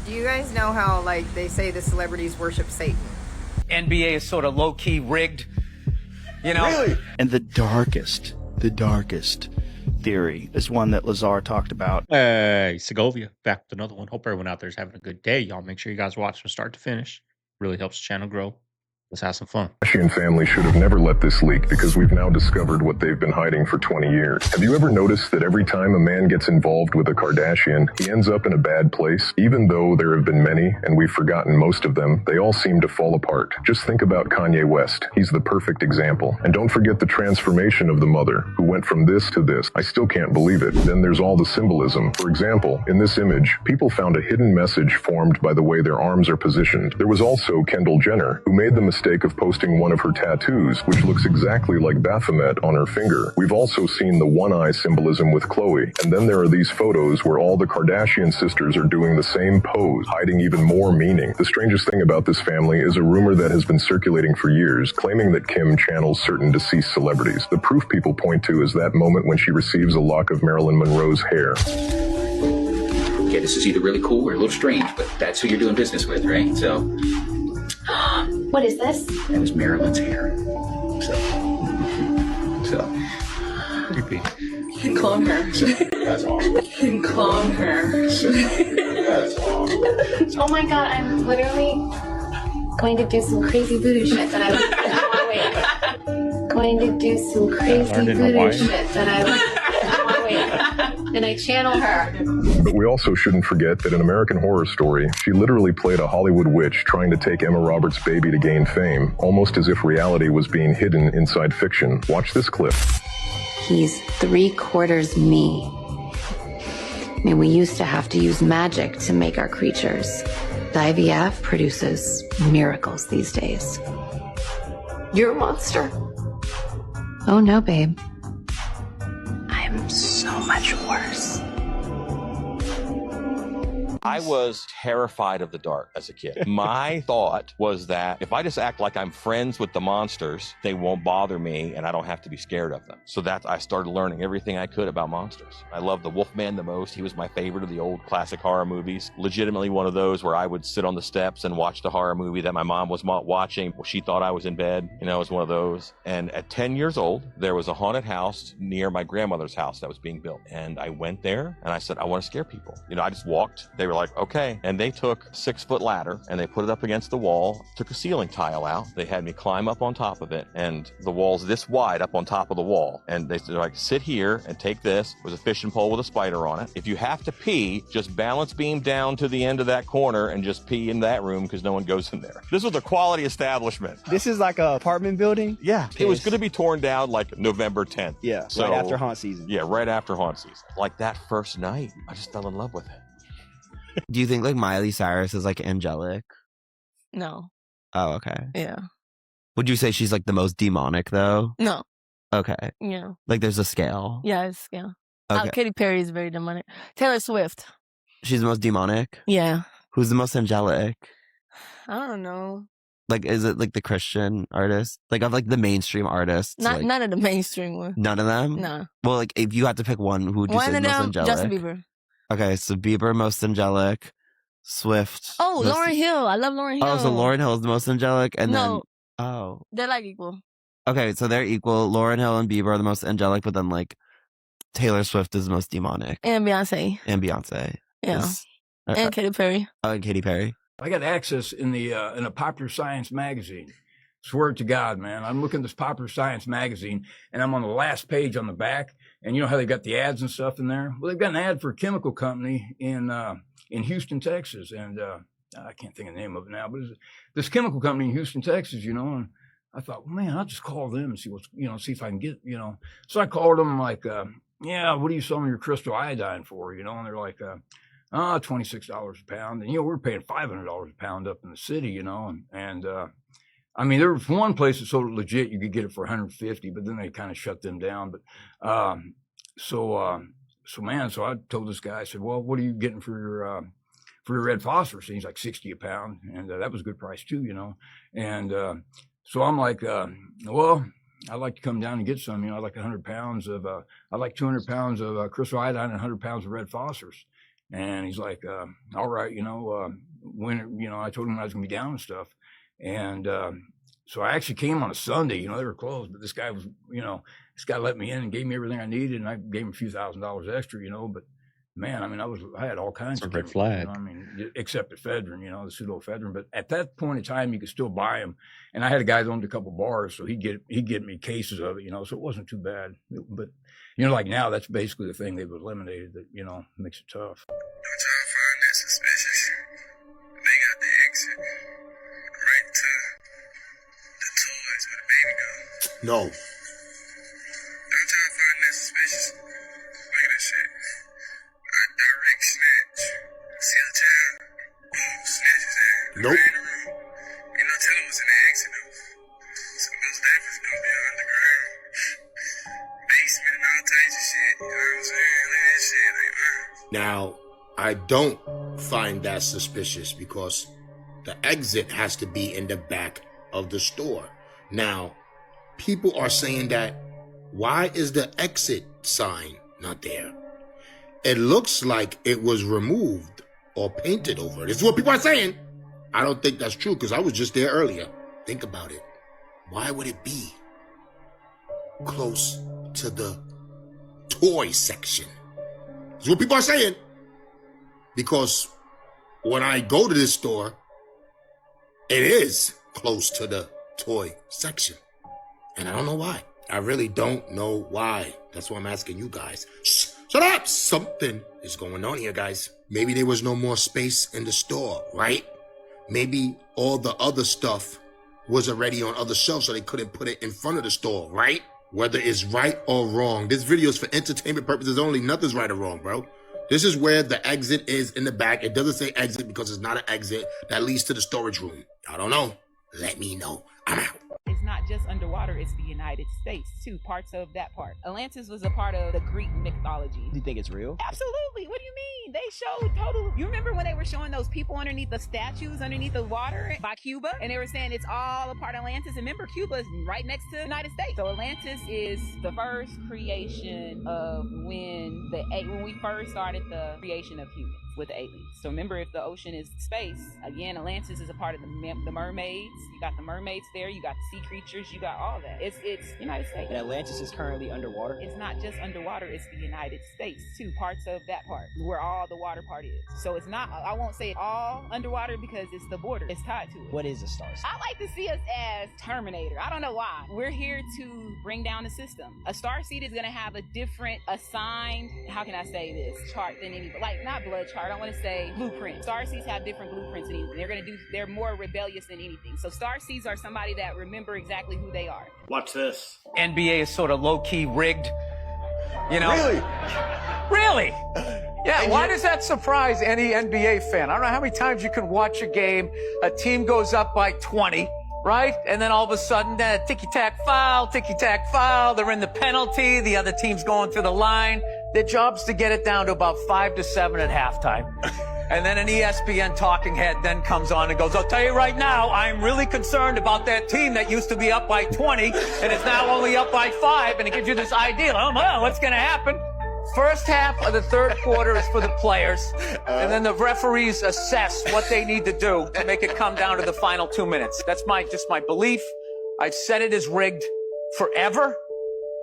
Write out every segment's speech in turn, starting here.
Do you guys know how, like, they say the celebrities worship Satan? NBA is sort of low-key rigged, you know? Really? And the darkest theory is one that Lazar talked about. Hey, Segovia, back with another one. Hope everyone out there is having a good day. Y'all make sure you guys watch from start to finish. Really helps the channel grow. Let's have some fun. Kardashian family should have never let this leak because we've now discovered what they've been hiding for 20 years. Have you ever noticed that every time a man gets involved with a Kardashian, he ends up in a bad place? Even though there have been many, and we've forgotten most of them, they all seem to fall apart. Just think about Kanye West. He's the perfect example. And don't forget the transformation of the mother, who went from this to this. I still can't believe it. Then there's all the symbolism. For example, in this image, people found a hidden message formed by the way their arms are positioned. There was also Kendall Jenner, who made the mistake of posting one of her tattoos, which looks exactly like Baphomet on her finger. We've also seen the one-eye symbolism with Khloe. And then there are these photos where all the Kardashian sisters are doing the same pose, hiding even more meaning. The strangest thing about this family is a rumor that has been circulating for years, claiming that Kim channels certain deceased celebrities. The proof people point to is that moment when she receives a lock of Marilyn Monroe's hair. Okay, this is either really cool or a little strange, but that's who you're doing business with, right? So... What is this? That is Marilyn's hair. So. Repeat. You can clone her. That's awesome. You can clone her. That's awesome. Oh my god, I'm literally going to do some crazy voodoo shit that I like. Going to do some crazy voodoo shit that I like. And I channel her. But we also shouldn't forget that in American Horror Story, she literally played a Hollywood witch trying to take Emma Roberts' baby to gain fame, almost as if reality was being hidden inside fiction. Watch this clip. He's 3/4 me. I mean, we used to have to use magic to make our creatures. The IVF produces miracles these days. You're a monster. Oh no, babe. I'm so much worse. I was terrified of the dark as a kid. My thought was that if I just act like I'm friends with the monsters, they won't bother me and I don't have to be scared of them. So that I started learning everything I could about monsters. I love the Wolfman the most. He was my favorite of the old classic horror movies. Legitimately one of those where I would sit on the steps and watch the horror movie that my mom was watching. She thought I was in bed. You know, it was one of those. And at 10 years old, there was a haunted house near my grandmother's house that was being built. And I went there and I said, I want to scare people. You know, I just walked. They were like, okay. And they took a 6-foot ladder and they put it up against the wall, took a ceiling tile out. They had me climb up on top of it, and the wall's this wide up on top of the wall. And they said, like, sit here and take this. It was a fishing pole with a spider on it. If you have to pee, just balance beam down to the end of that corner and just pee in that room because no one goes in there. This was a quality establishment. This is like an apartment building? Yeah. It was going to be torn down like November 10th. Yeah, So, right after haunt season. Yeah, right after haunt season. Like that first night, I just fell in love with it. Do you think like Miley Cyrus is like angelic? No. Oh, okay. Yeah. Would you say she's like the most demonic though? No. Okay. Yeah. Like there's a scale. Yeah, it's yeah. Okay. Katy Perry is very demonic. Taylor Swift. She's the most demonic? Yeah. Who's the most angelic? I don't know. Like, is it like the Christian artist? Like of like the mainstream artists? Not like, none of the mainstream ones. None of them? No. Well, like if you had to pick one, who would you say One is of most them, angelic? Justin Bieber. Okay, so Bieber most angelic, Swift. Oh, most... Lauryn Hill. I love Lauryn Hill. Oh, so Lauryn Hill is the most angelic, and no, then oh, they're like equal. okay, so they're equal. Lauryn Hill and Bieber are the most angelic, but then like Taylor Swift is the most demonic, And Beyonce. and Beyonce. Yeah. And Katy Perry. Oh, and Katy Perry. I got access in a Popular Science magazine. Swear to God, man. I'm looking at this Popular Science magazine, and I'm on the last page on the back. And you know how they got the ads and stuff in there? Well, they've got an ad for a chemical company in Houston, Texas. And I can't think of the name of it now, but it's this chemical company in Houston, Texas, you know. And I thought, well, man, I'll just call them and see what's, you know, see if I can get, you know. So I called them like, yeah, what are you selling your crystal iodine for? You know, and they're like, $26 a pound. And, you know, we're paying $500 a pound up in the city, you know. And I mean, there was one place that sold it legit. You could get it for 150, but then they kind of shut them down. But so I told this guy, I said, well, what are you getting for your red phosphorus? And he's like 60 a pound. And that was a good price too, you know. And so I'm like, well, I'd like to come down and get some, you know, I'd like 100 pounds of, I'd like 200 pounds of crystal iodine and 100 pounds of red phosphorus. And he's like, all right, when, I told him I was going to be down and stuff. And so I actually came on a Sunday, they were closed, but this guy was, this guy let me in and gave me everything I needed. And I gave him a few $1,000s extra, but man, I had all kinds of red flag. Except ephedrine, the pseudoephedrine. But at that point in time, you could still buy them. And I had a guy that owned a couple bars, so he'd get me cases of it, so it wasn't too bad. But, like now, that's basically the thing they've eliminated that, makes it tough. I'm trying to find that suspicious. They got the exit right to the toys where the baby goes. No. I'm trying to find that suspicious. Look at this shit. Direct snatch. See the child? Boom, snatch his ass. Nope. Right in the room. Tell him what's in the exit though. So those definitely gonna be underground. Basement and all types of shit. You know what I'm saying? Look at this shit. Now, I don't find that suspicious because the exit has to be in the back of the store. Now, people are saying that, why is the exit sign not there? It looks like it was removed or painted over. This is what people are saying. I don't think that's true because I was just there earlier. Think about it. Why would it be close to the toy section? That's what people are saying. Because when I go to this store, it is close to the toy section. And I don't know why. I really don't know why. That's why I'm asking you guys. Shh, shut up! Something is going on here, guys. Maybe there was no more space in the store, right? Maybe all the other stuff was already on other shelves, so they couldn't put it in front of the store, right? Whether it's right or wrong, this video is for entertainment purposes only. Nothing's right or wrong, bro. This is where the exit is in the back. It doesn't say exit because it's not an exit that leads to the storage room. I don't know. Let me know. I'm out. It's not just underwater, it's the United States, too. Parts of that part. Atlantis was a part of the Greek mythology. Do you think it's real? Absolutely. What do you mean? They showed total. You remember when they were showing those people underneath the statues, underneath the water by Cuba? And they were saying it's all a part of Atlantis. And remember, Cuba is right next to the United States. So Atlantis is the first creation of when we first started the creation of humans with the aliens. So remember, if the ocean is space, again, Atlantis is a part of the mermaids. You got the mermaids there. You got the sea creatures. You got all that. It's United States. And Atlantis is currently underwater? It's not just underwater. It's the United States, too. Parts of that part where all the water part is. So it's not, I won't say all underwater because it's the border. It's tied to it. What is a star seed? I like to see us as Terminator. I don't know why. We're here to bring down the system. A star seed is going to have a different assigned, how can I say this, chart than any, like not blood chart. I don't want to say blueprint. Star seeds have different blueprints than anything. They're more rebellious than anything. So star seeds are somebody that remember exactly who they are. Watch this. NBA is sort of low-key rigged. Really? Really? Yeah, why does that surprise any NBA fan? I don't know how many times you can watch a game, a team goes up by 20, right? And then all of a sudden, ticky-tack foul, they're in the penalty, the other team's going to the line. Their job's to get it down to about 5 to 7 at halftime. And then an ESPN talking head then comes on and goes, I'll tell you right now, I'm really concerned about that team that used to be up by 20 and is now only up by 5. And it gives you this idea, what's going to happen? First half of the third quarter is for the players, and then the referees assess what they need to do to make it come down to the final 2 minutes. That's just my belief. I've said it is rigged forever.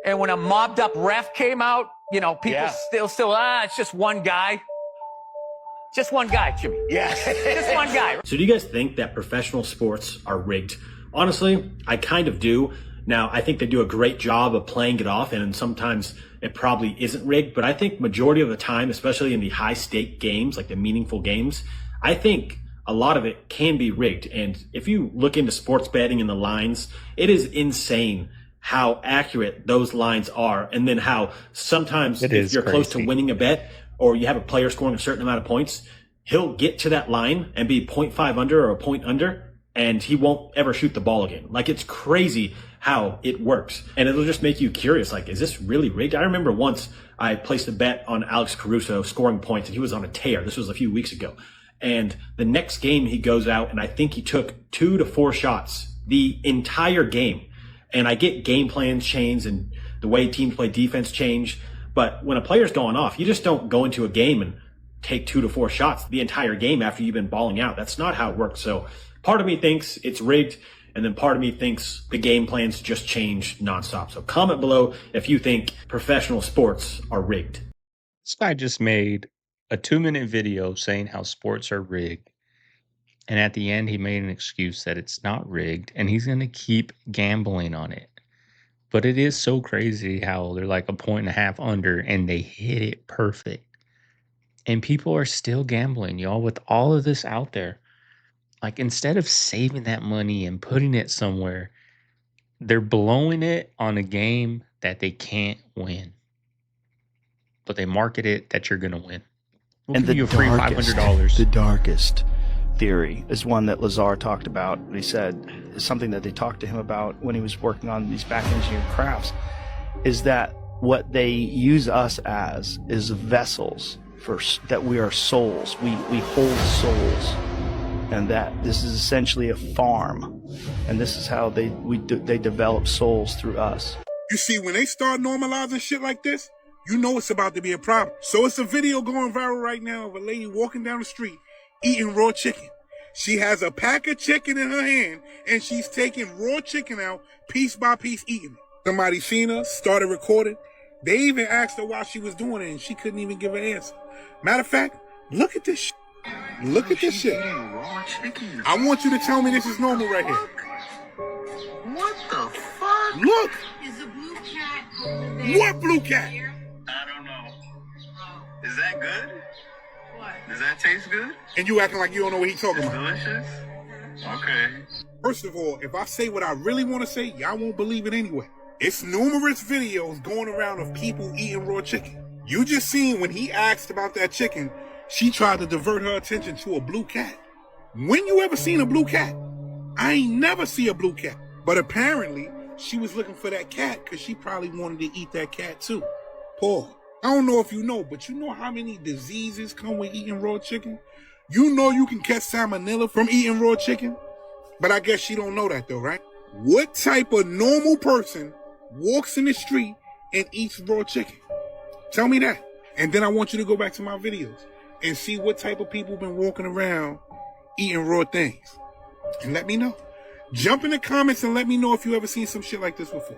And when a mobbed up ref came out, people still, it's just one guy. Just one guy, Jimmy. Yeah. Just one guy. So do you guys think that professional sports are rigged? Honestly, I kind of do. Now, I think they do a great job of playing it off, and sometimes it probably isn't rigged, but I think majority of the time, especially in the high stake games, like the meaningful games, I think a lot of it can be rigged. And if you look into sports betting and the lines, it is insane how accurate those lines are. And then how sometimes if you're close to winning a bet, or you have a player scoring a certain amount of points, he'll get to that line and be 0.5 under or a point under, and he won't ever shoot the ball again. Like, it's crazy how it works. And it'll just make you curious, like, is this really rigged? I remember once I placed a bet on Alex Caruso scoring points, and he was on a tear. This was a few weeks ago. And the next game he goes out, and I think he took 2 to 4 shots the entire game. And I get game plans change and the way teams play defense change. But when a player's going off, you just don't go into a game and take 2 to 4 shots the entire game after you've been balling out. That's not how it works. So part of me thinks it's rigged, and then part of me thinks the game plans just change nonstop. So comment below if you think professional sports are rigged. This guy just made a 2-minute video saying how sports are rigged. And at the end, he made an excuse that it's not rigged and he's going to keep gambling on it. But it is so crazy how they're like a 1.5 under and they hit it perfect. And people are still gambling, y'all, with all of this out there. Like, instead of saving that money and putting it somewhere, they're blowing it on a game that they can't win. But they market it that you're going to win. We'll And give you a free $500. The darkest theory is one that Lazar talked about. He said is something that they talked to him about when he was working on these back engineered crafts, is that what they use us as is vessels for that we are souls. We hold souls, and that this is essentially a farm, and this is how they develop souls through us. You see, when they start normalizing shit like this, you know it's about to be a problem. So it's a video going viral right now of a lady walking down the street eating raw chicken. She has a pack of chicken in her hand, and she's taking raw chicken out piece by piece, eating it. Somebody seen her, started recording. They even asked her why she was doing it, and she couldn't even give an answer. Matter of fact, look at this shit. Look at this shit. I want you to tell me this is normal right here. What the fuck? Look! Is a blue cat over there? What blue cat? I don't know. Is that good? What? Does that taste good? And you acting like you don't know what he's talking about. Delicious? Okay. First of all, if I say what I really want to say, y'all won't believe it anyway. It's numerous videos going around of people eating raw chicken. You just seen when he asked about that chicken, she tried to divert her attention to a blue cat. When you ever seen a blue cat? I ain't never see a blue cat. But apparently, she was looking for that cat because she probably wanted to eat that cat too. Paul, I don't know if you know, but you know how many diseases come with eating raw chicken? You know you can catch salmonella from eating raw chicken? But I guess she don't know that though, right? What type of normal person walks in the street and eats raw chicken? Tell me that. And then I want you to go back to my videos and see what type of people been walking around eating raw things. And let me know. Jump in the comments and let me know if you ever seen some shit like this before.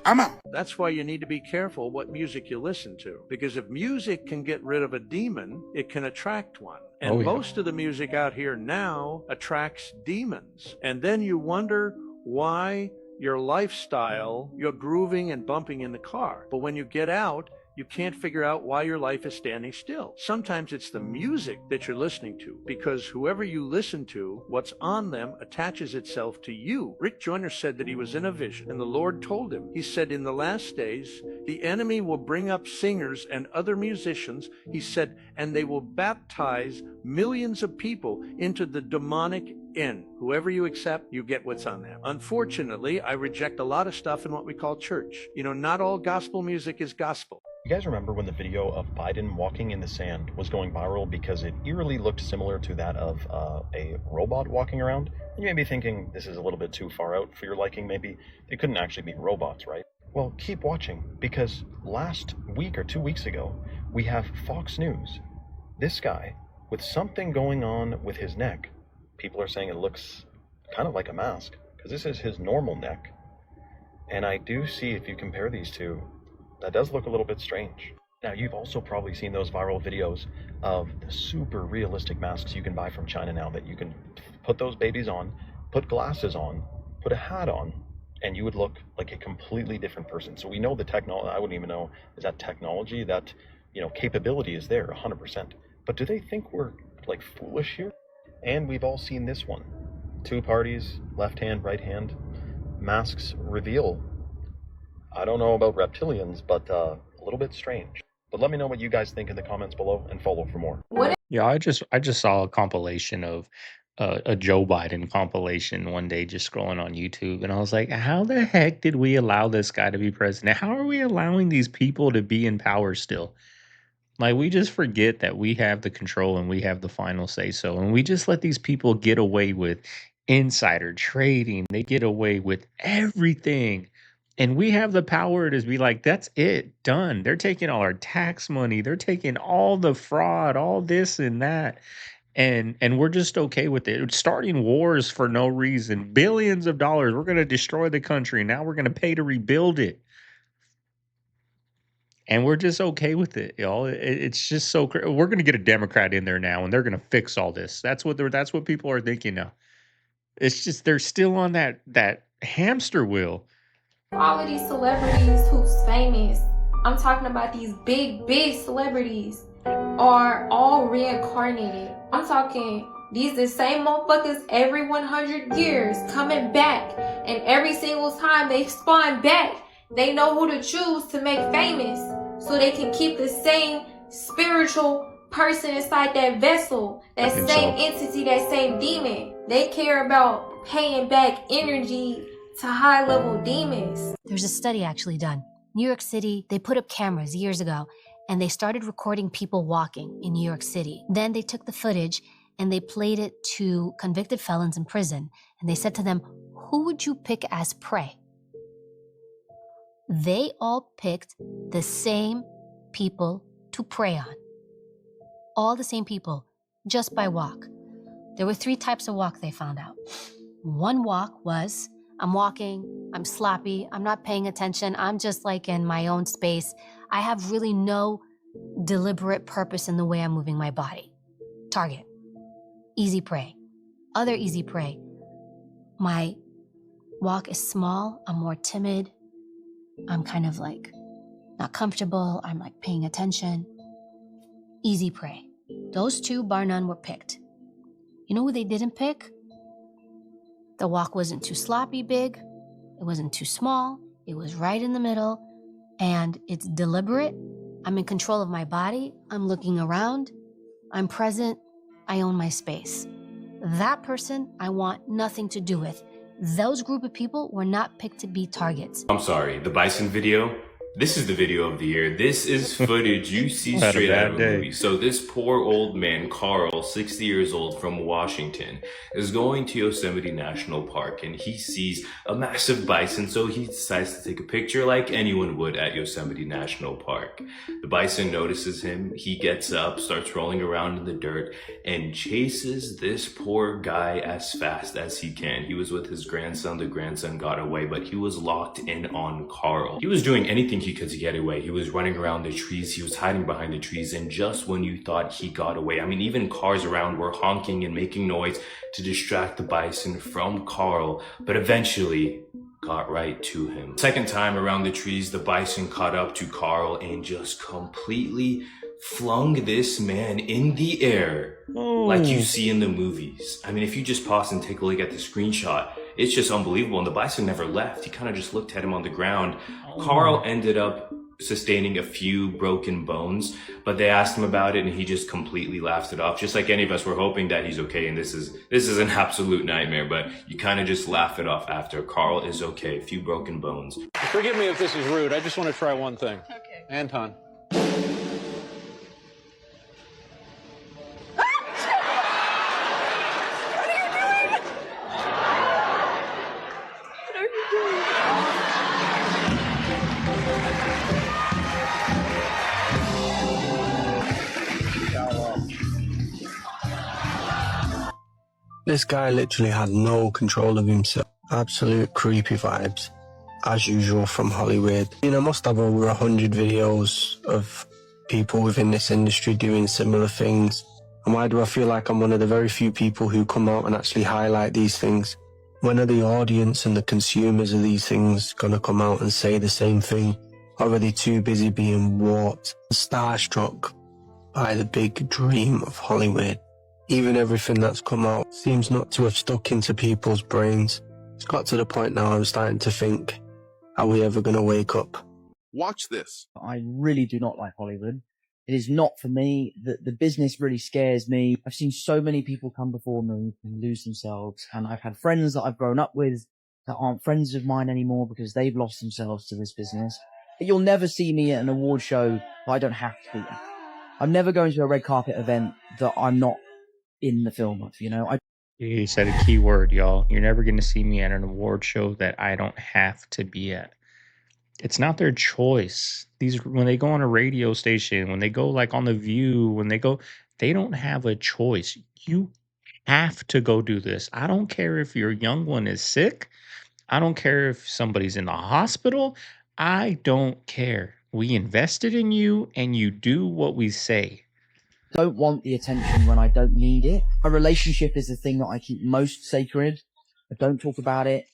I'm out. That's why you need to be careful what music you listen to. Because if music can get rid of a demon, it can attract one. And most of the music out here now attracts demons. And then you wonder why your lifestyle, you're grooving and bumping in the car. But when you get out, you can't figure out why your life is standing still. Sometimes it's the music that you're listening to, because whoever you listen to, what's on them attaches itself to you. Rick Joyner said that he was in a vision, and the Lord told him, he said, in the last days, the enemy will bring up singers and other musicians, he said, and they will baptize millions of people into the demonic in. Whoever you accept, you get what's on them. Unfortunately, I reject a lot of stuff in what we call church. You know, not all gospel music is gospel. You guys remember when the video of Biden walking in the sand was going viral because it eerily looked similar to that of a robot walking around? You may be thinking this is a little bit too far out for your liking, maybe. They couldn't actually be robots, right? Well, keep watching, because last week or 2 weeks ago, we have Fox News. This guy with something going on with his neck. People are saying it looks kind of like a mask, because this is his normal neck. And I do see, if you compare these two, that does look a little bit strange. Now, you've also probably seen those viral videos of the super realistic masks you can buy from China now, that you can put those babies on, put glasses on, put a hat on, and you would look like a completely different person. So we know the technology, I wouldn't even know, is that technology, that, capability is there 100%. But do they think we're like foolish here? And we've all seen this one. 2 parties, left hand, right hand, masks reveal. I don't know about reptilians, but a little bit strange. But let me know what you guys think in the comments below, and follow for more. Yeah, I just saw a compilation of a Joe Biden compilation one day, just scrolling on YouTube, and I was like, how the heck did we allow this guy to be president? How are we allowing these people to be in power still? Like, we just forget that we have the control and we have the final say so, and we just let these people get away with insider trading. They get away with everything. And we have the power to be like, that's it, done. They're taking all our tax money. They're taking all the fraud, all this and that. And we're just okay with it. Starting wars for no reason. Billions of dollars. We're going to destroy the country. Now we're going to pay to rebuild it. And we're just okay with it, y'all. It's just so we're going to get a Democrat in there now, and they're going to fix all this. That's what people are thinking now. It's just they're still on that hamster wheel. All of these celebrities who's famous, I'm talking about these big celebrities, are all reincarnated. I'm talking these the same motherfuckers every 100 years coming back, and every single time they spawn back, they know who to choose to make famous so they can keep the same spiritual person inside that vessel, that same entity, that same demon. They care about paying back energy to high-level demons. There's a study actually done. New York City, they put up cameras years ago, and they started recording people walking in New York City. Then they took the footage and they played it to convicted felons in prison, and they said to them, who would you pick as prey? They all picked the same people to prey on. All the same people, just by walk. There were 3 types of walk they found out. One walk was, I'm walking, I'm sloppy, I'm not paying attention, I'm just like in my own space. I have really no deliberate purpose in the way I'm moving my body. Target, easy prey. Other easy prey, my walk is small, I'm more timid, I'm kind of like not comfortable, I'm like paying attention. Easy prey. Those 2, bar none, were picked. You know who they didn't pick? The walk wasn't too sloppy big, it wasn't too small, it was right in the middle, and it's deliberate. I'm in control of my body, I'm looking around, I'm present, I own my space. That person I want nothing to do with. Those group of people were not picked to be targets. I'm sorry, the bison video? This is the video of the year. This is footage you see straight out of a movie. So this poor old man, Carl, 60 years old from Washington, is going to Yosemite National Park and he sees a massive bison, so he decides to take a picture like anyone would at Yosemite National Park. The bison notices him, he gets up, starts rolling around in the dirt, and chases this poor guy as fast as he can. He was with his grandson, the grandson got away, but he was locked in on Carl. He was doing anything he could to get away. He was running around the trees, he was hiding behind the trees, and just when you thought he got away, I mean, even cars around were honking and making noise to distract the bison from Carl, but eventually got right to him. Second time around the trees, the bison caught up to Carl and just completely flung this man in the air like you see in the movies. I mean, if you just pause and take a look at the screenshot, it's just unbelievable. And the bison never left. He kind of just looked at him on the ground. Carl ended up sustaining a few broken bones, but they asked him about it and he just completely laughed it off. Just like any of us were hoping that he's okay and this is an absolute nightmare, but you kind of just laugh it off after. Carl is okay, a few broken bones. Forgive me if this is rude. I just want to try one thing. Okay. Anton. This guy literally had no control of himself. Absolute creepy vibes, as usual from Hollywood. I must have over 100 videos of people within this industry doing similar things. And why do I feel like I'm one of the very few people who come out and actually highlight these things? When are the audience and the consumers of these things gonna come out and say the same thing? Or are they too busy being warped, starstruck by the big dream of Hollywood? Even everything that's come out seems not to have stuck into people's brains. It's got to the point now I'm starting to think, are we ever going to wake up? Watch this. I really do not like Hollywood. It is not for me. The business really scares me. I've seen so many people come before me and lose themselves, and I've had friends that I've grown up with that aren't friends of mine anymore because they've lost themselves to this business. You'll never see me at an award show that I don't have to be at. I'm never going to a red carpet event that I'm not in the film of, He said a key word, y'all. You're never going to see me at an award show that I don't have to be at. It's not their choice. These when they go on a radio station, when they go like on The View, when they go, they don't have a choice. You have to go do this. I don't care if your young one is sick. I don't care if somebody's in the hospital. I don't care. We invested in you and you do what we say. Don't want the attention when I don't need it. A relationship is the thing that I keep most sacred. I don't talk about it.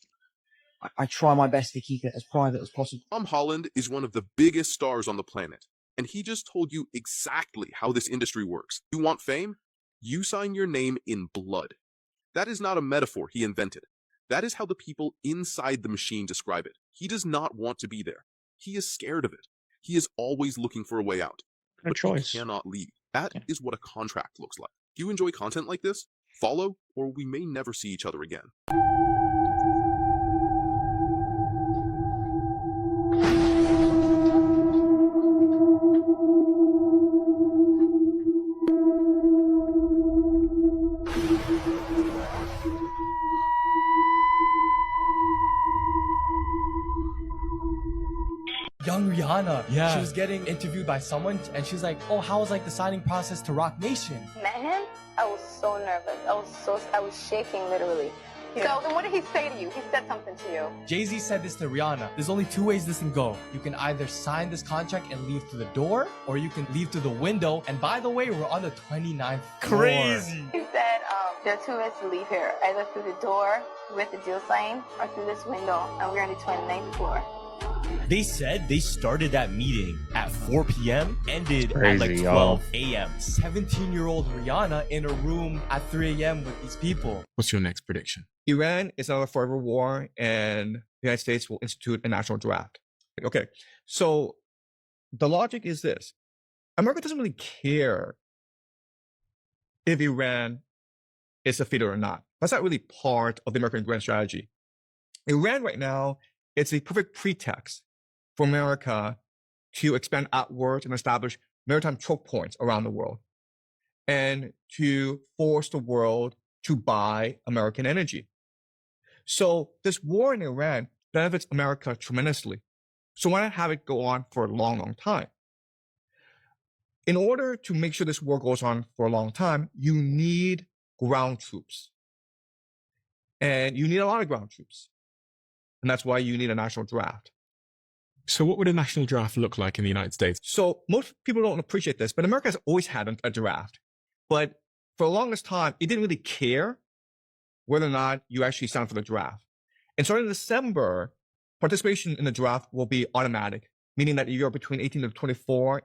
I try my best to keep it as private as possible. Tom Holland is one of the biggest stars on the planet, and he just told you exactly how this industry works. You want fame? You sign your name in blood. That is not a metaphor he invented. That is how the people inside the machine describe it. He does not want to be there. He is scared of it. He is always looking for a way out. No choice. He cannot leave. That is what a contract looks like. Do you enjoy content like this? Follow, or we may never see each other again. Young Rihanna. Yeah. She was getting interviewed by someone and she was like, oh, how was like the signing process to Rock Nation? Met him? I was so nervous. I was shaking literally. So then what did he say to you? He said something to you. Jay-Z said this to Rihanna. There's only two ways this can go. You can either sign this contract and leave through the door, or you can leave through the window. And by the way, we're on the 29th floor. Crazy. He said there are 2 ways to leave here. Either through the door with the deal sign or through this window. And we're on the 29th floor. They said they started that meeting at 4 p.m., ended at like Crazy, 12 a.m. 17-year-old Rihanna in a room at 3 a.m. with these people. What's your next prediction? Iran is on a forever war, and the United States will institute a national draft. Okay, so the logic is this. America doesn't really care if Iran is defeated or not. That's not really part of the American grand strategy. Iran right now, it's a perfect pretext for America to expand outwards and establish maritime choke points around the world and to force the world to buy American energy. So this war in Iran benefits America tremendously. So why not have it go on for a long, long time? In order to make sure this war goes on for a long time, you need ground troops. And you need a lot of ground troops. And that's why you need a national draft. So what would a national draft look like in the United States? So most people don't appreciate this, but America has always had a draft. But for the longest time, it didn't really care whether or not you actually signed for the draft. And starting in December, participation in the draft will be automatic, meaning that if you're between 18 to 24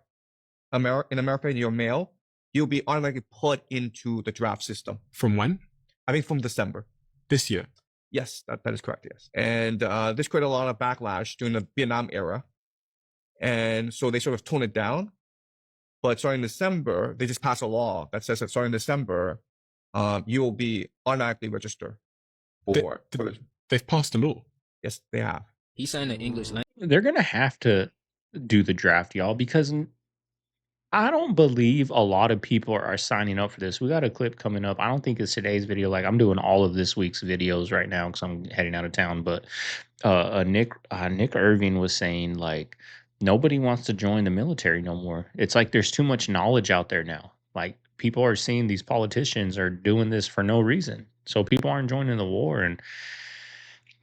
in America and you're male, you'll be automatically put into the draft system. From when? I think from December. This year? Yes, that is correct, yes. And this created a lot of backlash during the Vietnam era. And so they sort of toned it down. But starting in December, they just passed a law that says that starting in December, you will be automatically registered for They've passed a law. Yes, they have. He's saying the English language. They're going to have to do the draft, y'all, because I don't believe a lot of people are signing up for this. We got a clip coming up. I don't think it's today's video. Like, I'm doing all of this week's videos right now because I'm heading out of town. But Nick Irving was saying, like, nobody wants to join the military no more. It's like there's too much knowledge out there now. Like, people are seeing these politicians are doing this for no reason. So people aren't joining the war. And,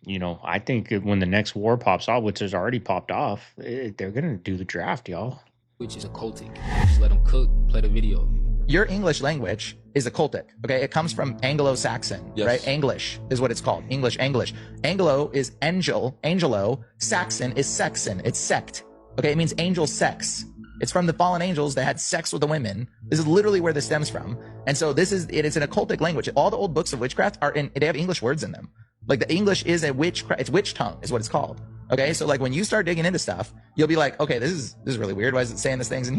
you know, I think when the next war pops off, which has already popped off, they're going to do the draft, y'all. Which is occultic. Just let them cook, play the video. Your English language is occultic, okay? It comes from Anglo-Saxon, right? English is what it's called. English. Anglo is angelo. Saxon is sexon. It's sect, okay? It means angel sex. It's from the fallen angels that had sex with the women. This is literally where this stems from. And so it is an occultic language. All the old books of witchcraft they have English words in them. Like the English is it's witch tongue is what it's called. Okay, so like when you start digging into stuff, you'll be like, okay, this is really weird. Why is it saying these things in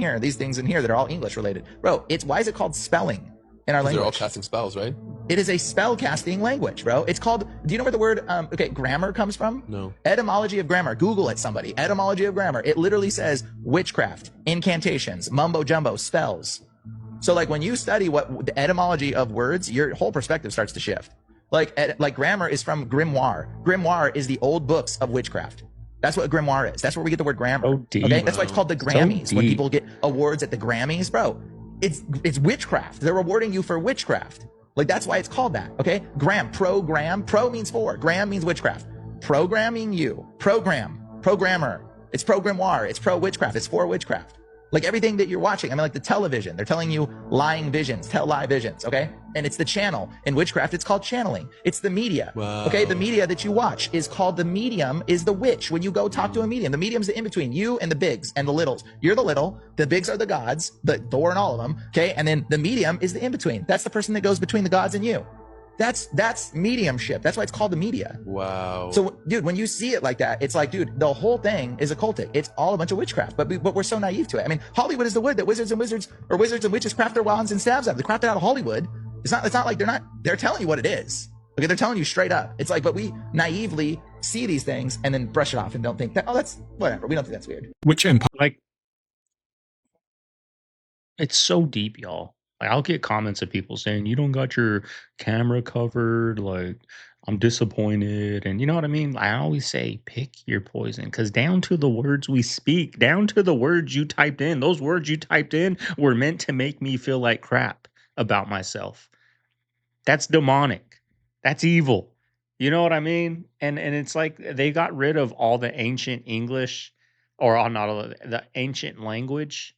here that are all English related? Bro, why is it called spelling in our language? They're all casting spells, right? It is a spell casting language, bro. It's called, do you know where the word, grammar comes from? No. Etymology of grammar. Google it, somebody. Etymology of grammar. It literally says witchcraft, incantations, mumbo jumbo, spells. So like when you study what the etymology of words, your whole perspective starts to shift. Like grammar is from grimoire. Grimoire is the old books of witchcraft. That's what a grimoire is. That's where we get the word grammar. So deep. Okay, that's why it's called the So Grammys. When deep. people get awards at the Grammys, bro, it's witchcraft. They're rewarding you for witchcraft. Like, that's why it's called that. Okay, program. Pro means for. Gram means witchcraft. Programming you. Programmer. It's programmoire. It's pro witchcraft. It's for witchcraft. Like everything that you're watching. I mean, like the television, they're telling you lying visions, tell lie visions, okay? And it's the channel. In witchcraft, it's called channeling. It's the media, okay? The media that you watch is called the medium, is the witch. When you go talk to a medium, the medium's the in-between, you and the bigs and the littles. You're the little, the bigs are the gods, the Thor and all of them, okay? And then the medium is the in-between. That's the person that goes between the gods and you. That's mediumship. That's why it's called the media. Wow. So, dude, when you see it like that, it's like, dude, the whole thing is occultic. It's all a bunch of witchcraft, but we're so naive to it. I mean, Hollywood is the wood that wizards and witches craft their wands and stabs out. They craft it out of Hollywood. It's not like they're telling you what it is. Okay, they're telling you straight up. It's like, but we naively see these things and then brush it off and don't think that, oh, that's whatever. We don't think that's weird. Which empire? Like, it's so deep, y'all. Like, I'll get comments of people saying, you don't got your camera covered. Like, I'm disappointed. And you know what I mean? I always say, pick your poison. Because down to the words we speak, down to the words you typed in, those words you typed in were meant to make me feel like crap about myself. That's demonic. That's evil. You know what I mean? And it's like they got rid of all the ancient English, or not all of the ancient language,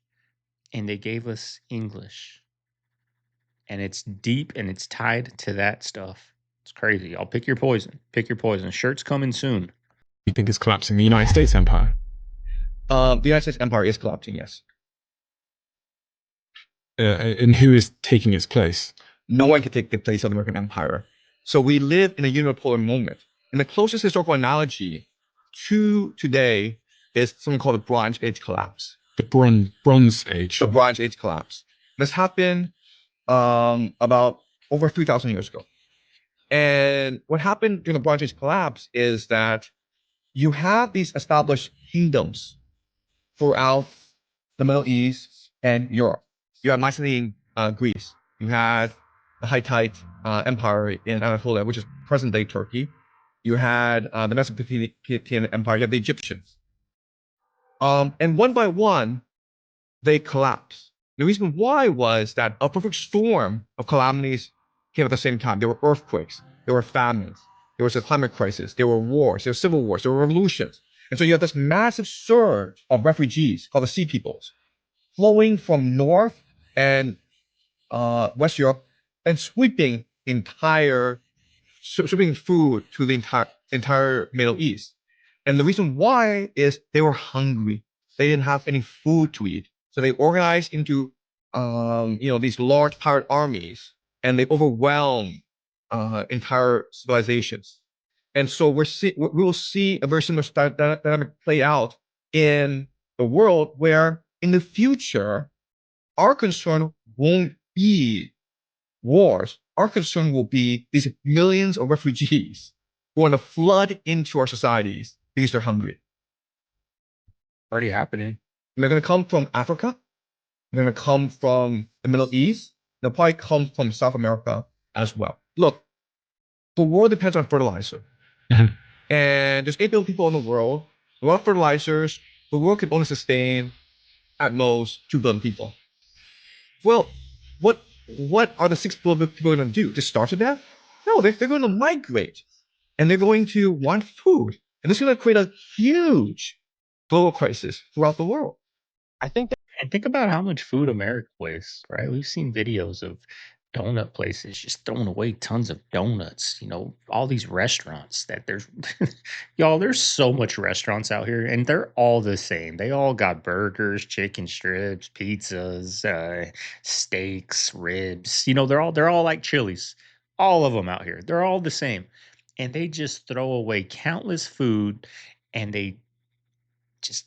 and they gave us English. And it's deep and it's tied to that stuff. It's crazy. I'll pick your poison. Pick your poison. Shirt's coming soon. You think is collapsing? The United States empire? The United States empire is collapsing, yes. And who is taking its place? No one can take the place of the American empire. So we live in a unipolar moment. And the closest historical analogy to today is something called the Bronze Age collapse. The Bronze Age. The Bronze Age collapse. This happened about over 3,000 years ago. And what happened during the Bronze Age collapse is that you have these established kingdoms throughout the Middle East and Europe. You have Mycenaean Greece. You had the Hittite Empire in Anatolia, which is present-day Turkey. You had the Mesopotamian Empire. You have the Egyptians. And one by one, they collapsed. The reason why was that a perfect storm of calamities came at the same time. There were earthquakes, there were famines, there was a climate crisis, there were wars, there were civil wars, there were revolutions. And so you have this massive surge of refugees called the Sea Peoples flowing from North and West Europe and sweeping food to the entire Middle East. And the reason why is they were hungry. They didn't have any food to eat. So they organized into, these large pirate armies, and they overwhelmed entire civilizations. And so we will see a very similar dynamic play out in the world, where in the future, our concern won't be wars. Our concern will be these millions of refugees who want to flood into our societies because they're hungry. Already happening. They're going to come from Africa. They're going to come from the Middle East. They'll probably come from South America as well. Look, the world depends on fertilizer. And there's 8 billion people in the world. Without fertilizers, the world can only sustain at most 2 billion people. Well, what are the 6 billion people going to do? Just starve to death? No, they're going to migrate. And they're going to want food. And this is going to create a huge global crisis throughout the world. And think about how much food America wastes, right? We've seen videos of donut places just throwing away tons of donuts. You know, all these restaurants that there's, y'all, there's so much restaurants out here, and they're all the same. They all got burgers, chicken strips, pizzas, steaks, ribs. You know, they're all like Chili's. All of them out here. They're all the same. And they just throw away countless food, and they just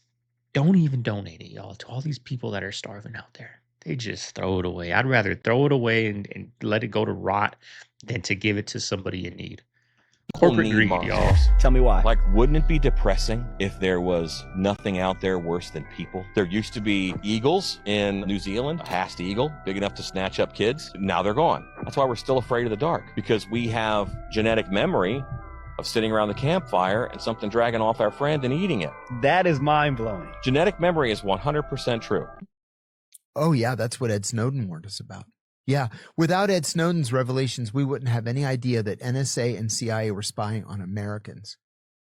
don't even donate it, y'all, to all these people that are starving out there. They just throw it away. I'd rather throw it away and let it go to rot than to give it to somebody in need. Corporate greed, y'all. Tell me why. Like, wouldn't it be depressing if there was nothing out there worse than people? There used to be eagles in New Zealand, a Hast eagle, big enough to snatch up kids. Now they're gone. That's why we're still afraid of the dark, because we have genetic memory of sitting around the campfire and something dragging off our friend and eating it. That is mind-blowing. Genetic memory is 100% true. Oh, yeah, that's what Ed Snowden warned us about. Yeah, without Ed Snowden's revelations, we wouldn't have any idea that NSA and CIA were spying on Americans,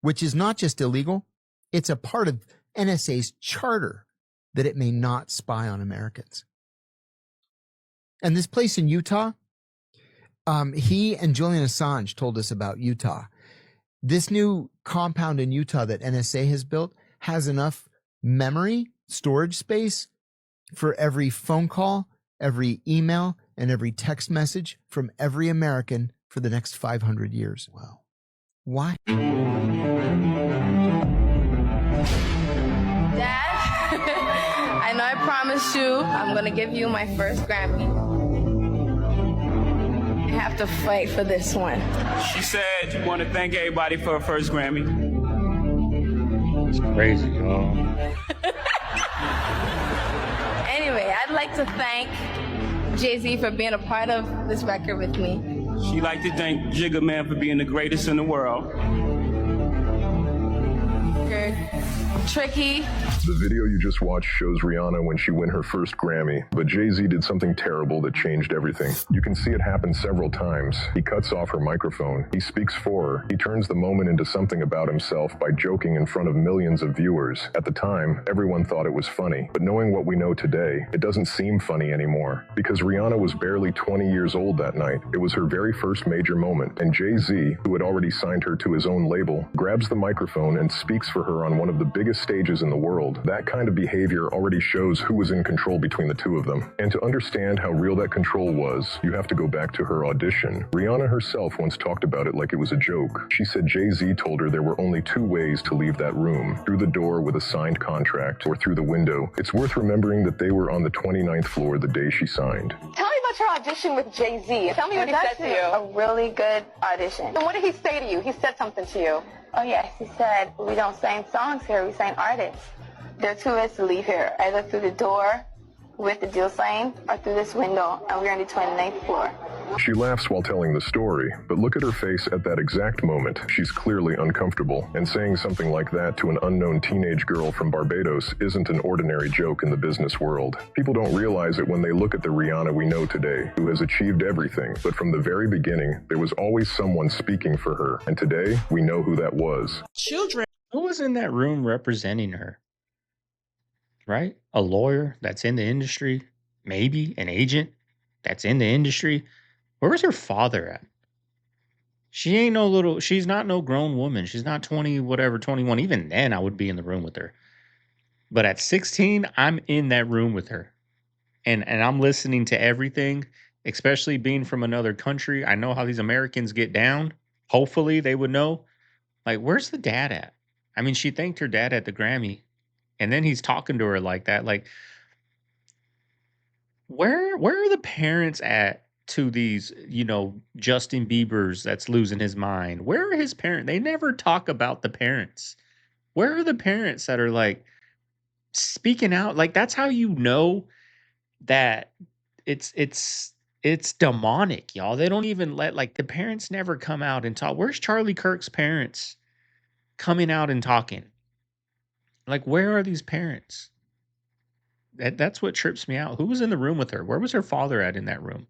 which is not just illegal. It's a part of NSA's charter that it may not spy on Americans. And this place in Utah, he and Julian Assange told us about Utah. This new compound in Utah that NSA has built has enough memory, storage space for every phone call, every email, and every text message from every American for the next 500 years. Wow. Why? Dad, I know I promised you I'm gonna give you my first Grammy. I have to fight for this one. She said you want to thank everybody for her first Grammy. It's crazy, y'all. Anyway, I'd like to thank Jay-Z for being a part of this record with me. She like to thank Jigga Man for being the greatest in the world. Good. Tricky. The video you just watched shows Rihanna when she won her first Grammy, but Jay-Z did something terrible that changed everything. You can see it happen several times. He cuts off her microphone. He speaks for her. He turns the moment into something about himself by joking in front of millions of viewers. At the time, everyone thought it was funny, but knowing what we know today, it doesn't seem funny anymore. Because Rihanna was barely 20 years old that night. It was her very first major moment, and Jay-Z, who had already signed her to his own label, grabs the microphone and speaks for her on one of the biggest stages in the world. That kind of behavior already shows who was in control between the two of them. And to understand how real that control was, you have to go back to her audition. Rihanna herself once talked about it like it was a joke. She said Jay-Z told her there were only two ways to leave that room: through the door with a signed contract or through the window. It's worth remembering that they were on the 29th floor the day she signed. Tell me about your audition with Jay-Z. Tell me what he said to you. A really good audition. And what did he say to you? He said something to you. Oh yes, he said, we don't sing songs here, we sing artists. There are two ways to leave here, either through the door with the deal sign or through this window, and we're on the 29th floor. She laughs while telling the story, but look at her face at that exact moment. She's clearly uncomfortable, and saying something like that to an unknown teenage girl from Barbados isn't an ordinary joke in the business world. People don't realize it when they look at the Rihanna we know today, who has achieved everything, but from the very beginning, there was always someone speaking for her, and today, we know who that was. Children. Who was in that room representing her? Right? A lawyer that's in the industry, maybe an agent that's in the industry. Where was her father at? She's not no grown woman. She's not 20, whatever, 21. Even then, I would be in the room with her. But at 16, I'm in that room with her. And I'm listening to everything, especially being from another country. I know how these Americans get down. Hopefully they would know. Like, where's the dad at? I mean, she thanked her dad at the Grammy. And then he's talking to her like that. Like, where are the parents at to these, Justin Bieber's that's losing his mind? Where are his parents? They never talk about the parents. Where are the parents that are like speaking out? Like, that's how you know that it's demonic, y'all. They don't even the parents never come out and talk. Where's Charlie Kirk's parents coming out and talking? Like, where are these parents? That's what trips me out. Who was in the room with her? Where was her father at in that room?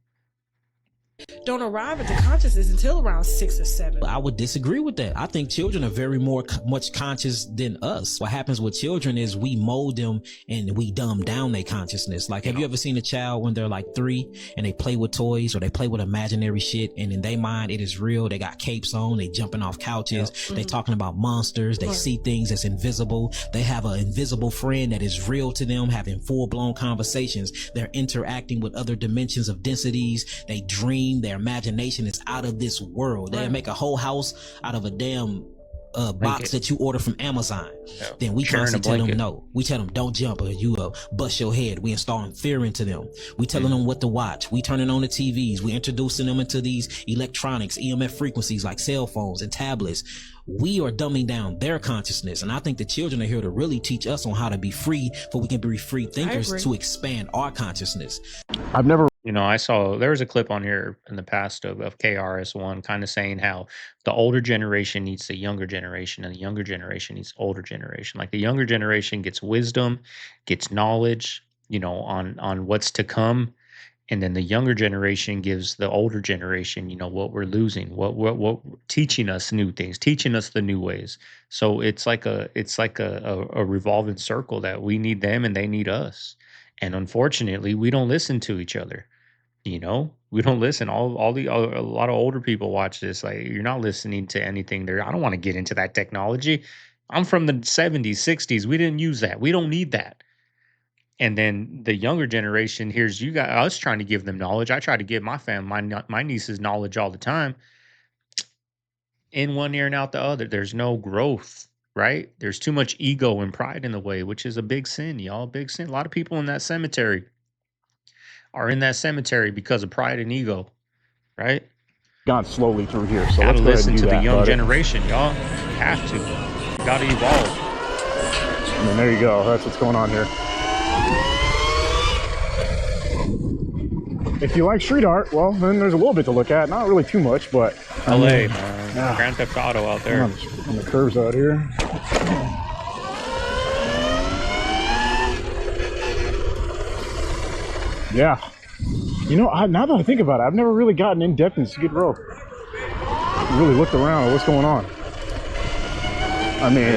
Don't arrive at the consciousness until around 6 or 7. I would disagree with that. I think children are very much conscious than us. What happens with children is we mold them and we dumb down their consciousness. Like, have you ever seen a child when they're like 3 and they play with toys or they play with imaginary shit, and in their mind it is real? They got capes on, they jumping off couches, they talking about monsters, they see things that's invisible. They have an invisible friend that is real to them, having full-blown conversations. They're interacting with other dimensions of densities. They dream. Their imagination is out of this world. They make a whole house out of a damn box that you order from Amazon. Then we constantly tell them no. We tell them don't jump or you bust your head. We installing fear into them. We telling them what to watch. We turning on the TVs. We introducing them into these electronics, EMF frequencies like cell phones and tablets. We are dumbing down their consciousness, and I think the children are here to really teach us on how to be free, so we can be free thinkers to expand our consciousness. I've never You know, I saw there was a clip on here in the past of KRS-One kind of saying how the older generation needs the younger generation and the younger generation needs older generation. Like the younger generation gets wisdom, gets knowledge, you know, on what's to come, and then the younger generation gives the older generation, you know, what we're losing, what teaching us new things, teaching us the new ways. So it's like a revolving circle that we need them and they need us. And unfortunately, we don't listen to each other. You know, we don't listen. All the a lot of older people watch this. Like, you're not listening to anything there. I don't want to get into that technology. I'm from the 70s, 60s. We didn't use that. We don't need that. And then the younger generation here's you got us trying to give them knowledge. I try to give my family, my nieces knowledge all the time, in one ear and out the other. There's no growth, right? There's too much ego and pride in the way, which is a big sin, y'all. Big sin. A lot of people in that cemetery are in that cemetery because of pride and ego, right? Gone slowly through here, so Gotta let's go ahead listen and do to the that, young buddy. generation, y'all. Have to. Gotta evolve. And then there you go. That's what's going on here. If you like street art, well, then there's a little bit to look at. Not really too much, but I LA, mean, man. yeah. Grand Theft Auto out there. On the curves out here. Yeah. You know, now that I think about it, I've never really gotten in depth in Skid Row. Really looked around at what's going on. I mean,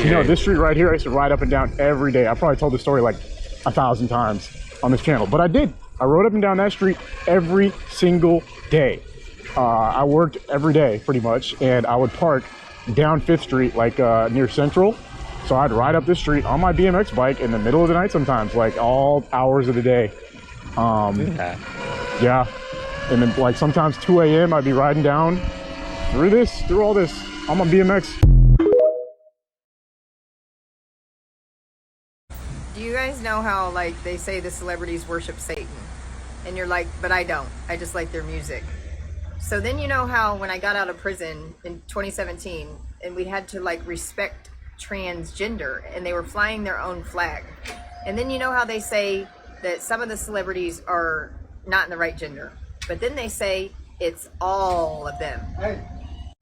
you know, this street right here, I used to ride up and down every day. I probably told this story like 1,000 times on this channel, but I did. I rode up and down that street every single day. I worked every day pretty much, and I would park down 5th Street, like near Central. So I'd ride up this street on my BMX bike in the middle of the night sometimes, like all hours of the day. Yeah. And then like sometimes 2 a.m. I'd be riding down through all this on my BMX. Do you guys know how, like, they say the celebrities worship Satan? And you're like, but I don't. I just like their music. So then you know how when I got out of prison in 2017 and we had to, like, respect transgender and they were flying their own flag. And then you know how they say that some of the celebrities are not in the right gender. But then they say it's all of them.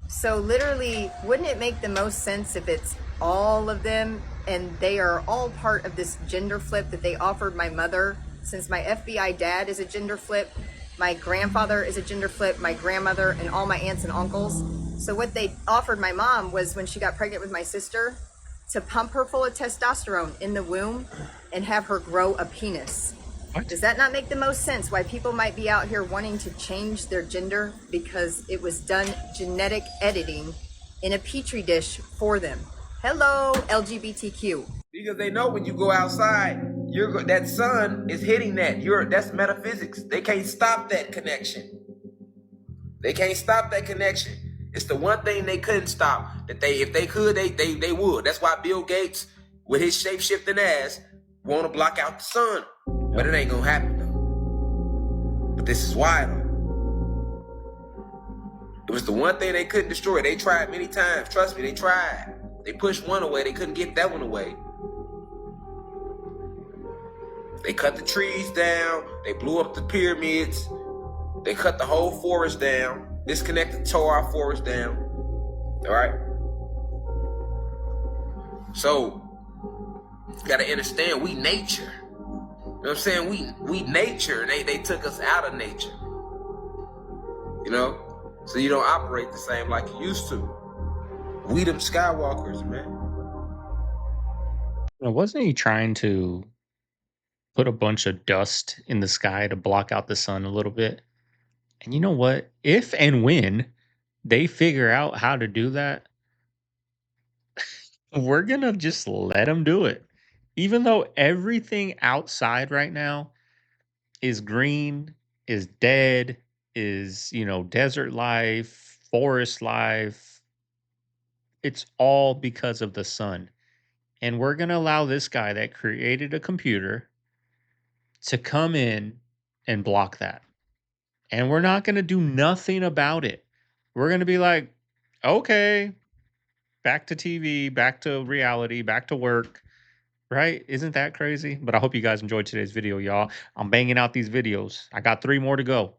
So literally, wouldn't it make the most sense if it's all of them and they are all part of this gender flip that they offered my mother? Since my FBI dad is a gender flip, my grandfather is a gender flip, my grandmother, and all my aunts and uncles. So what they offered my mom was, when she got pregnant with my sister, to pump her full of testosterone in the womb and have her grow a penis. Does that not make the most sense why people might be out here wanting to change their gender? Because it was done genetic editing in a petri dish for them. Hello, LGBTQ. Because they know when you go outside, that sun is hitting that. That's metaphysics. They can't stop that connection. They can't stop that connection. It's the one thing they couldn't stop. That if they could, they would. That's why Bill Gates, with his shape-shifting ass, want to block out the sun. But it ain't gonna happen though. But this is why though. It was the one thing they couldn't destroy. They tried many times. Trust me, they tried. They pushed one away. They couldn't get that one away. They cut the trees down. They blew up the pyramids. They cut the whole forest down. Disconnected, tore our forest down. All right? So, you gotta understand, we nature. You know what I'm saying? We nature. They took us out of nature. You know? So you don't operate the same like you used to. We them Skywalkers, man. Now, wasn't he trying to put a bunch of dust in the sky to block out the sun a little bit? And you know what? If and when they figure out how to do that, we're going to just let them do it. Even though everything outside right now is green, is dead, is, you know, desert life, forest life, it's all because of the sun. And we're going to allow this guy that created a computer to come in and block that. And we're not going to do nothing about it. We're going to be like, okay, back to TV, back to reality, back to work. right? Isn't that crazy? But I hope you guys enjoyed today's video, y'all. I'm banging out these videos. I got 3 more to go,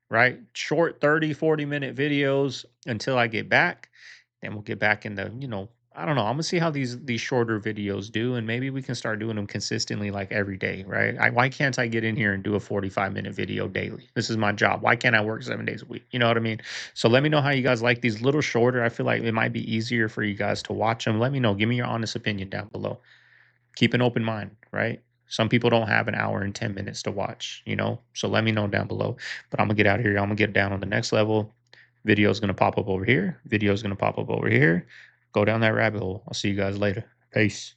right? Short 30, 40-minute videos until I get back. Then we'll get back in the, I don't know. I'm gonna see how these shorter videos do, and maybe we can start doing them consistently, like every day, right? Why can't I get in here and do a 45-minute video daily? This is my job. Why can't I work 7 days a week? You know what I mean? So let me know how you guys like these little shorter. I feel like it might be easier for you guys to watch them. Let me know. Give me your honest opinion down below. Keep an open mind, right? Some people don't have an hour and 10 minutes to watch, So let me know down below. But I'm gonna get out of here. I'm gonna get down on the next level. Video is gonna pop up over here. Video is gonna pop up over here. Go down that rabbit hole. I'll see you guys later. Peace.